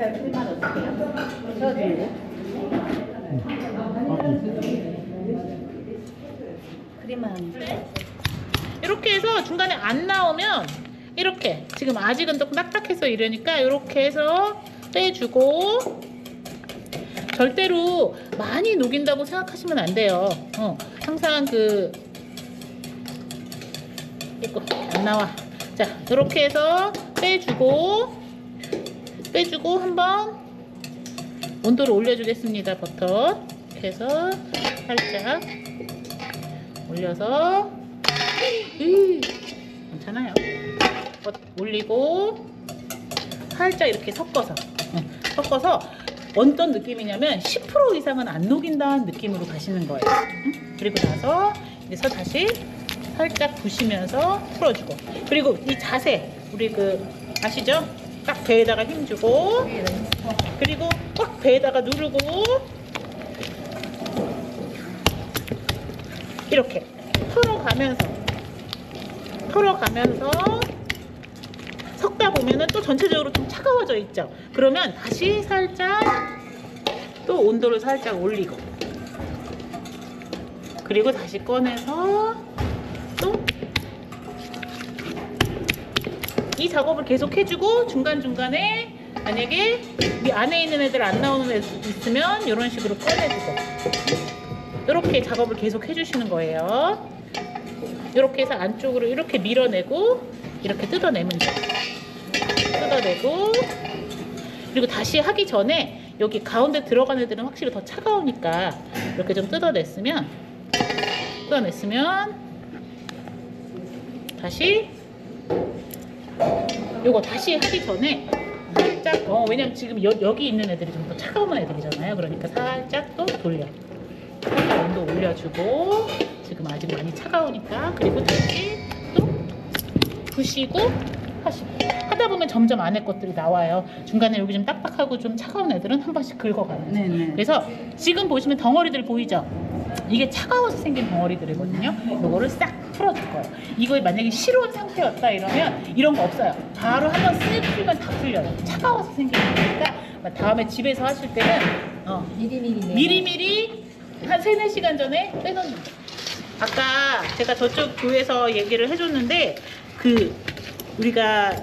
살짝 크림만 넣을게요. 채워드리고. 크림만. 이렇게 해서 중간에 안 나오면 이렇게 지금 아직은 조금 딱딱해서 이러니까 이렇게 해서 빼주고. 절대로 많이 녹인다고 생각하시면 안 돼요. 항상 이거 안 나와. 자, 이렇게 해서 빼주고 한번 온도를 올려주겠습니다. 버터 이렇게 해서 살짝 올려서 괜찮아요. 올리고 살짝 이렇게 섞어서 어떤 느낌이냐면 10% 이상은 안 녹인다는 느낌으로 가시는 거예요. 그리고 나서 여기서 다시 살짝 부시면서 풀어주고. 그리고 이 자세 우리 아시죠? 딱 배에다가 힘주고 그리고 꽉 배에다가 누르고 이렇게 털어가면서 섞다 보면은 또 전체적으로 좀 차가워져 있죠. 그러면 다시 살짝 또 온도를 살짝 올리고 그리고 다시 꺼내서 또 이 작업을 계속 해주고 중간중간에 만약에 이 안에 있는 애들 안 나오는 애들 있으면 이런 식으로 꺼내주고 이렇게 작업을 계속 해주시는 거예요. 이렇게 해서 안쪽으로 이렇게 밀어내고 이렇게 뜯어내면 돼요. 뜯어내고 그리고 다시 하기 전에 여기 가운데 들어간 애들은 확실히 더 차가우니까 이렇게 좀 뜯어냈으면 다시 요거 다시 하기 전에 살짝 왜냐면 지금 여기 있는 애들이 좀 더 차가운 애들이잖아요. 그러니까 살짝 또 돌려 살짝 온도 올려주고 지금 아직 많이 차가우니까 그리고 다시 또 부시고 하시고 하다 보면 점점 안에 것들이 나와요. 중간에 여기 좀 딱딱하고 좀 차가운 애들은 한 번씩 긁어가면서. 네네. 그래서 지금 보시면 덩어리들 보이죠? 이게 차가워서 생긴 덩어리들이거든요. 이거를 싹 풀어줄 거예요. 이거 만약에 실온 상태였다 이러면 이런 거 없어요. 바로 한번 쓱 풀면 다 풀려요. 차가워서 생긴 거니까 다음에 집에서 하실 때는 미리미리 한 3-4시간 전에 빼놓는 거예요. 아까 제가 저쪽 교회에서 얘기를 해줬는데 우리가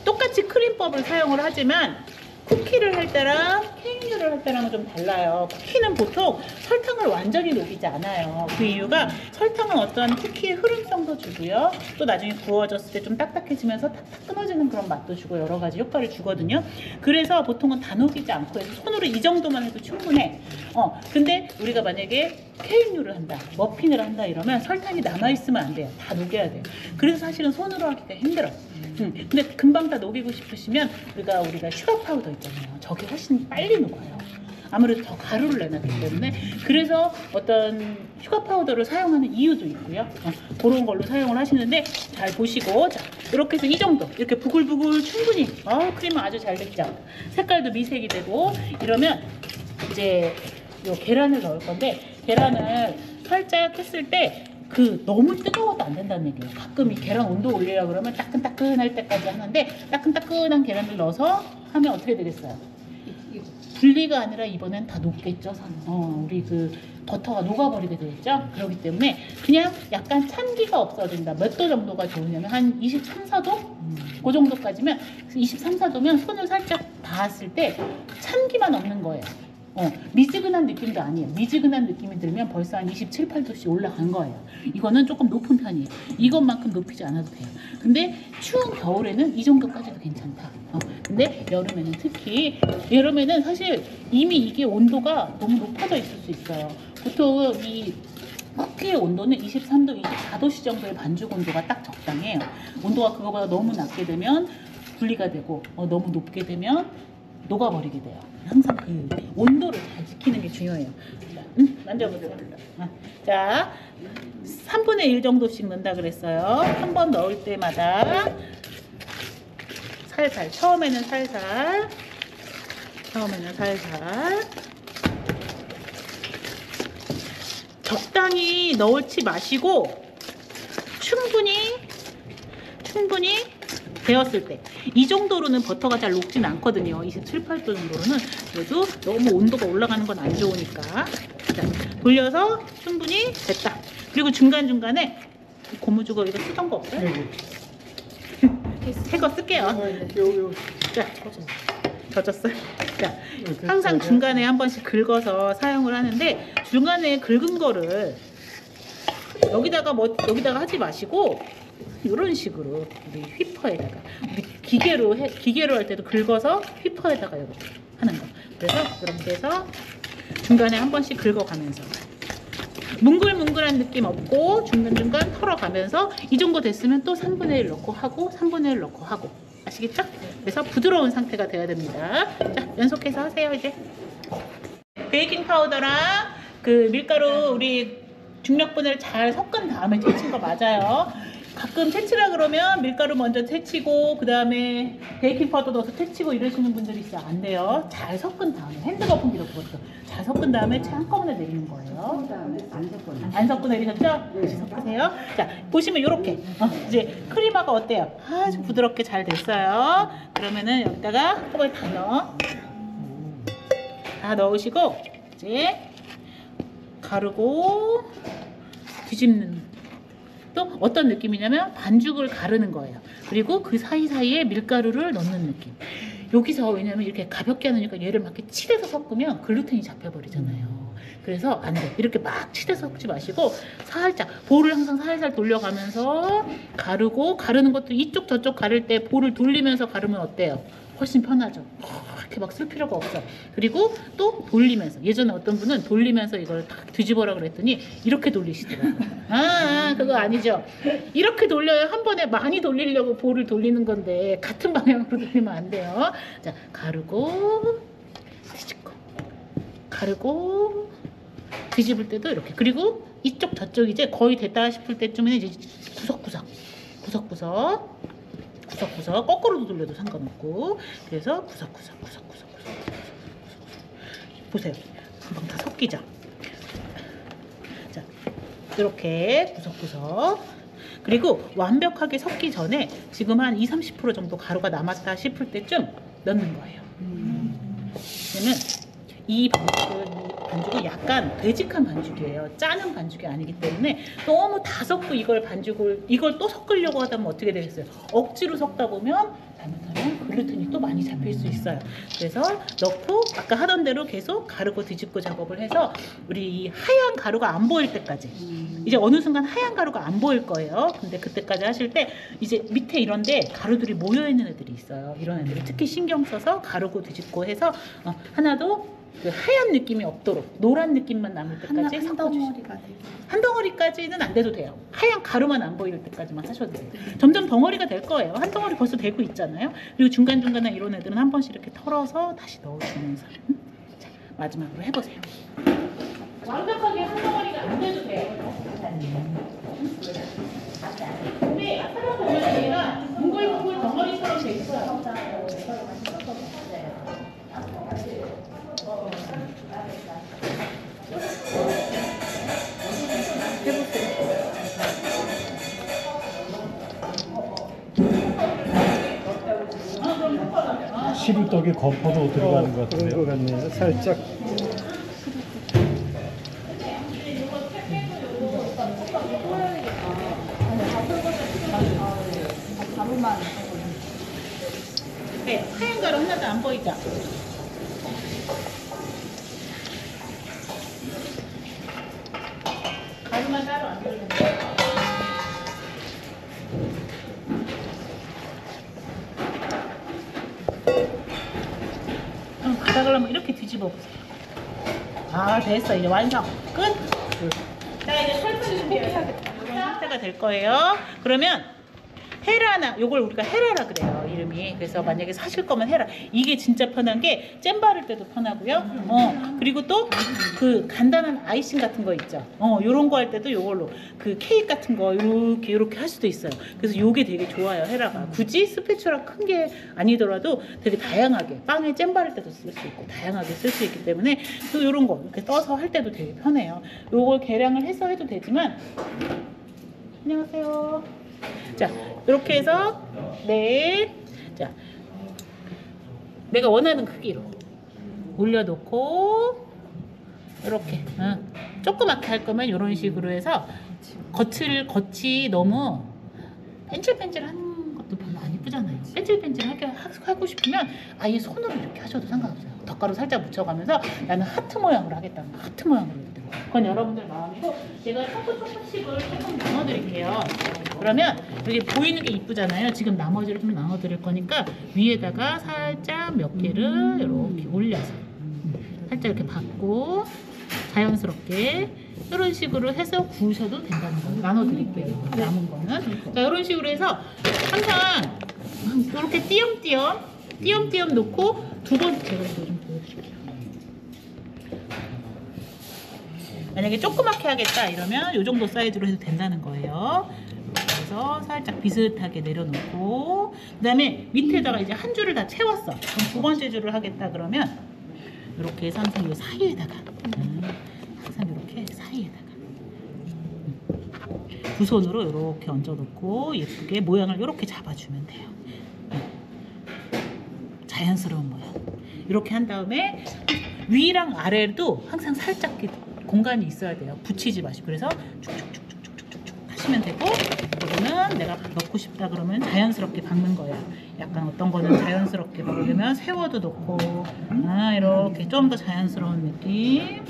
똑같이 크림법을 사용을 하지만 쿠키를 할 때랑 케이크를 할 때랑은 좀 달라요. 쿠키는 보통 설탕을 완전히 녹이지 않아요. 그 이유가 설탕은 어떤 쿠키의 흐름성도 주고요. 또 나중에 구워졌을 때 좀 딱딱해지면서 탁탁 끊어지는 그런 맛도 주고 여러 가지 효과를 주거든요. 그래서 보통은 다 녹이지 않고 해서 손으로 이 정도만 해도 충분해. 근데 우리가 만약에 케이크를 한다, 머핀을 한다 이러면 설탕이 남아있으면 안 돼요. 다 녹여야 돼요. 그래서 사실은 손으로 하기가 힘들어요. 근데 금방 다 녹이고 싶으시면 우리가 슈가 파우더 있잖아요. 저게 훨씬 빨리 녹아요. 아무래도 더 가루를 내놨기 때문에. 그래서 어떤 슈가 파우더를 사용하는 이유도 있고요. 그런 걸로 사용을 하시는데 잘 보시고 자 이렇게 해서 이 정도 이렇게 부글부글 충분히 크림은 아주 잘 됐죠. 색깔도 미색이 되고 이러면 이제 요 계란을 넣을 건데 계란을 살짝 했을 때 너무 뜨거워도 안 된다는 얘기예요. 가끔 이 계란 온도 올리려고 그러면 따끈따끈할 때까지 하는데 따끈따끈한 계란을 넣어서 하면 어떻게 되겠어요? 분리가 아니라 이번엔 다 녹겠죠. 우리 버터가 녹아버리게 되겠죠. 그렇기 때문에 그냥 약간 찬기가 없어야 된다. 몇 도 정도가 좋으냐면 한 23, 4도? 그 정도까지면 23, 4도면 손을 살짝 닿았을 때 찬기만 없는 거예요. 미지근한 느낌도 아니에요. 미지근한 느낌이 들면 벌써 한 27, 8도씩 올라간 거예요. 이거는 조금 높은 편이에요. 이것만큼 높이지 않아도 돼요. 근데 추운 겨울에는 이 정도까지도 괜찮다. 근데 여름에는 특히 여름에는 사실 이미 이게 온도가 너무 높아져 있을 수 있어요. 보통 이 쿠키의 온도는 23도, 24도씨 정도의 반죽 온도가 딱 적당해요. 온도가 그거보다 너무 낮게 되면 분리가 되고 너무 높게 되면 녹아버리게 돼요. 항상 온도를 잘 지키는 게 중요해요. 만져보세요. 자, 3분의 1 정도씩 넣는다 그랬어요. 한 번 넣을 때마다 살살, 처음에는 살살 적당히 넣지 마시고 충분히 데웠을 때 이 정도로는 버터가 잘 녹진 않거든요. 27, 8도 정도로는. 그래도 너무 온도가 올라가는 건 안 좋으니까. 자, 돌려서 충분히 됐다. 그리고 중간중간에 고무주거 이거 쓰던 거 없어요? 새 거 쓸게요. 자, 젖었어요. 자, 항상 중간에 한 번씩 긁어서 사용을 하는데 중간에 긁은 거를 여기다가 하지 마시고 이런 식으로 우리 휘퍼에다가 우리 기계로 할 때도 긁어서 휘퍼에다가 이렇게 하는 거. 그래서 이렇게 해서 중간에 한 번씩 긁어가면서 뭉글뭉글한 느낌 없고 중간중간 털어가면서 이 정도 됐으면 또 3분의 1 넣고 하고 3분의 1 넣고 하고 아시겠죠? 그래서 부드러운 상태가 돼야 됩니다. 자, 연속해서 하세요. 이제 베이킹 파우더랑 그 밀가루 우리 중력분을 잘 섞은 다음에 데친 거 맞아요. 가끔 데치라 그러면 밀가루 먼저 데치고 그 다음에 베이킹 파우더 넣어서 데치고 이러시는 분들이 있어요. 안 돼요. 잘 섞은 다음에 핸드 거품기도 그렇죠. 잘 섞은 다음에 채 한꺼번에 내리는 거예요. 안 섞고 내리셨죠? 다시 섞으세요. 자, 보시면 이렇게 이제 크리머가 어때요? 아주 부드럽게 잘 됐어요. 그러면은 여기다가 한번 다 넣으시고 이제 가르고 뒤집는. 또 어떤 느낌이냐면 반죽을 가르는 거예요. 그리고 그 사이사이에 밀가루를 넣는 느낌. 여기서 왜냐면 이렇게 가볍게 하니까 얘를 막 이렇게 치대서 섞으면 글루텐이 잡혀버리잖아요. 그래서 안 돼. 이렇게 막 치대서 섞지 마시고 살짝 볼을 항상 살살 돌려가면서 가르는 것도 이쪽 저쪽 가를 때 볼을 돌리면서 가르면 어때요? 훨씬 편하죠. 이렇게 막 쓸 필요가 없어. 그리고 또 돌리면서 예전에 어떤 분은 돌리면서 이걸 딱 뒤집어라 그랬더니 이렇게 돌리시더라고요. 그거 아니죠. 이렇게 돌려야 한 번에 많이 돌리려고 볼을 돌리는 건데 같은 방향으로 돌리면 안 돼요. 자, 가르고 뒤집고 가르고 뒤집을 때도 이렇게. 그리고 이쪽 저쪽 이제 거의 됐다 싶을 때쯤에는 이제 구석구석 거꾸로도 돌려도 상관없고. 그래서 구석구석 보세요. 금방 다 섞이죠. 자, 이렇게 구석구석. 그리고 완벽하게 섞기 전에 지금 한 20-30% 정도 가루가 남았다 싶을 때쯤 넣는 거예요. 그러면 이 반죽은 약간 되직한 반죽이에요. 짜는 반죽이 아니기 때문에 너무 다 섞고 이걸 또 섞으려고 하다 보면 어떻게 되겠어요? 억지로 섞다 보면 잘못하면 글루텐이 또 많이 잡힐 수 있어요. 그래서 넣고 아까 하던 대로 계속 가르고 뒤집고 작업을 해서 우리 하얀 가루가 안 보일 때까지. 이제 어느 순간 하얀 가루가 안 보일 거예요. 근데 그때까지 하실 때 이제 밑에 이런데 가루들이 모여 있는 애들이 있어요. 이런 애들을 특히 신경 써서 가르고 뒤집고 해서 하나도 그 하얀 느낌이 없도록 노란 느낌만 남을 때까지 섞어주시고. 한 덩어리까지는 안 돼도 돼요. 하얀 가루만 안 보일 때까지만 하셔도 돼요. 점점 덩어리가 될 거예요. 한 덩어리 벌써 되고 있잖아요. 그리고 중간중간에 이런 애들은 한 번씩 이렇게 털어서 다시 넣어주면서. 자, 마지막으로 해보세요. 완벽하게 한 덩어리가 안 돼도 돼요. 근데 아까 보면 얘가 뭉글뭉글 덩어리처럼 돼 있어요. 시루떡에 건포도 들어가는 것 같은데요. 그런 것 같네요. 살짝. 네, 하얀 가루 하나도 안 보이죠? 가루만 따로 안 들어있는데. 바닥을 한번 이렇게 뒤집어 보세요. 아, 됐어. 이제 완성. 끝. 자, 이제 설탕 준비해야겠다. 이런 상태가 될 거예요. 그러면 헤라나, 요걸 우리가 헤라라 그래요, 이름이. 그래서 만약에 사실 거면 헤라. 이게 진짜 편한 게 잼 바를 때도 편하고요. 그리고 또 그 간단한 아이싱 같은 거 있죠. 요런 거 할 때도 요걸로 그 케이크 같은 거 요렇게 할 수도 있어요. 그래서 요게 되게 좋아요, 헤라가. 굳이 스패츌라 큰 게 아니더라도 되게 다양하게 빵에 잼 바를 때도 쓸 수 있고 다양하게 쓸 수 있기 때문에 또 요런 거 이렇게 떠서 할 때도 되게 편해요. 요걸 계량을 해서 해도 되지만. 안녕하세요. 자, 이렇게 해서 자, 내가 원하는 크기로 올려놓고 이렇게 조그맣게 할 거면 이런 식으로 해서 겉이 너무 뺀질뺀질한 것도 별로 안 이쁘잖아요. 뺀질뺀질하게 하고 싶으면 아예 손으로 이렇게 하셔도 상관없어요. 덧가루 살짝 묻혀가면서 나는 하트 모양으로 하겠다는 하트 모양으로 해드려요. 그건 여러분들 마음이고 제가 조금씩을 조금 나눠드릴게요. 그러면 이렇게 보이는 게 이쁘잖아요. 지금 나머지를 좀 나눠드릴 거니까 위에다가 살짝 몇 개를 이렇게 올려서 살짝 이렇게 받고 자연스럽게 이런 식으로 해서 구우셔도 된다는 거예요. 나눠드릴게요. 남은 거는. 자, 이런 식으로 해서 항상 이렇게 띄엄띄엄 놓고 두 번 제가 이거 좀 보여드릴게요. 만약에 조그맣게 하겠다 이러면 이 정도 사이즈로 해도 된다는 거예요. 그래서 살짝 비슷하게 내려놓고 그 다음에 밑에다가 이제 한 줄을 다 채웠어. 그럼 두 번째 줄을 하겠다 그러면 이렇게 해서 항상 이 사이에다가 항상 이렇게 사이에다가 두 손으로 이렇게 얹어놓고 예쁘게 모양을 이렇게 잡아주면 돼요. 자연스러운 모양. 이렇게 한 다음에 위랑 아래도 항상 살짝 공간이 있어야 돼요. 붙이지 마시고. 그래서 쭉쭉쭉쭉쭉쭉 하시면 되고 이거는 내가 넣고 싶다 그러면 자연스럽게 박는 거예요. 약간 어떤 거는 자연스럽게 박으려면 세워도 넣고 이렇게 좀 더 자연스러운 느낌.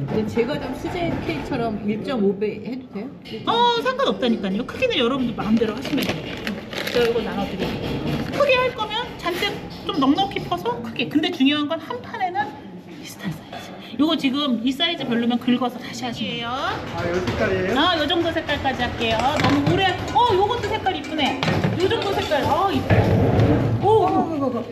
근데 제가 좀 수제 케이크처럼 1.5배 해도 돼요? 상관없다니까요. 크기는 여러분들 마음대로 하시면 돼요. 제가 이거 나눠드릴게요. 크게 할 거면 잔뜩 좀 넉넉히 퍼서 크게. 근데 중요한 건 한 판에는 비슷한 사이즈. 요거 지금 이 사이즈 별로면 긁어서 다시 하시면 돼요. 요 색깔이에요? 요 정도 색깔까지 할게요. 너무 오래. 요것도 색깔 이쁘네. 요 정도 색깔. 이쁘다. 오.